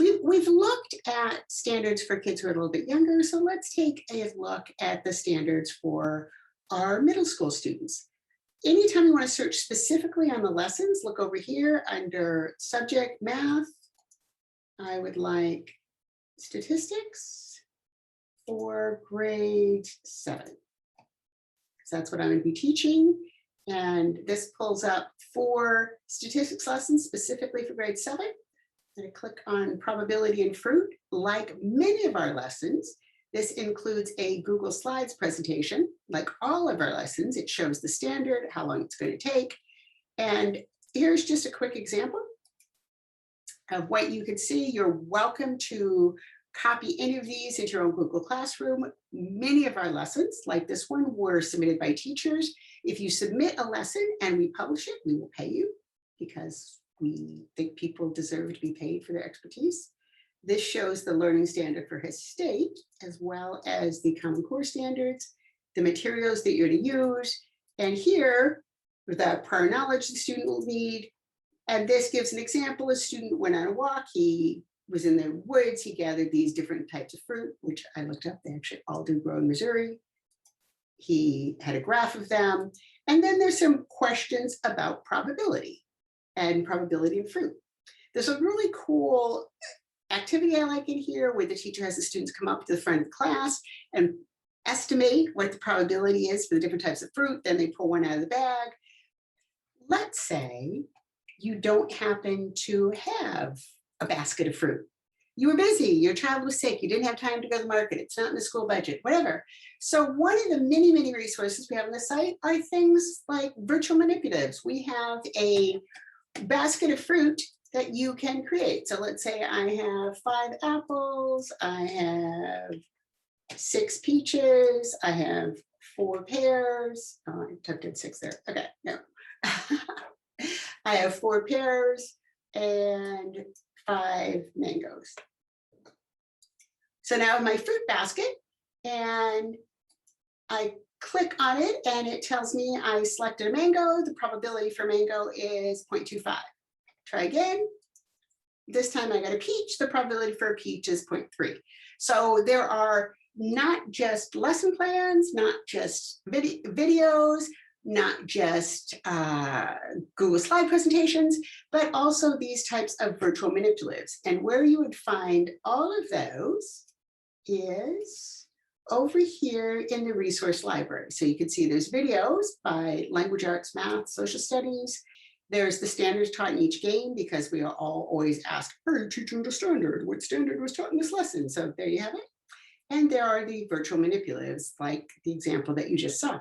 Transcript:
we've looked at standards for kids who are a little bit younger, so let's take a look at the standards for our middle school students. Anytime you want to search specifically on the lessons, look over here under subject math. I would like statistics for grade 7. So that's what I'm going to be teaching. And this pulls up 4 statistics lessons specifically for grade 7. I'm going to click on probability and fruit. Like many of our lessons, this includes a Google Slides presentation. Like all of our lessons, it shows the standard, how long it's going to take. And here's just a quick example of what you can see. You're welcome to copy any of these into your own Google Classroom. Many of our lessons, like this one, were submitted by teachers. If you submit a lesson and we publish it, we will pay you because we think people deserve to be paid for their expertise. This shows the learning standard for his state, as well as the Common Core standards, the materials that you're to use, and here, the prior knowledge the student will need. And this gives an example. A student went on a walk. He was in the woods. He gathered these different types of fruit, which I looked up. They actually all do grow in Missouri. He had a graph of them. And then there's some questions about probability and fruit. There's a really cool activity I like in here where the teacher has the students come up to the front of the class and estimate what the probability is for the different types of fruit. Then they pull one out of the bag. Let's say you don't happen to have a basket of fruit. You were busy, your child was sick, you didn't have time to go to the market, it's not in the school budget, whatever. So one of the many, many resources we have on the site are things like virtual manipulatives. We have a basket of fruit that you can create. So let's say I have 5 apples, I have 6 peaches, I have 4 pears. Oh, I tucked in 6 there. Okay, no. I have 4 pears and 5 mangoes. So now in my fruit basket, and I click on it and it tells me I selected a mango. The probability for mango is 0.25. Try again. This time I got a peach. The probability for a peach is 0.3. So there are not just lesson plans, not just videos, not just Google slide presentations, but also these types of virtual manipulatives. And where you would find all of those is over here in the resource library. So you can see there's videos by language arts, math, social studies. There's the standards taught in each game because we are all always asked, are you teaching the standard? What standard was taught in this lesson? So there you have it. And there are the virtual manipulatives like the example that you just saw.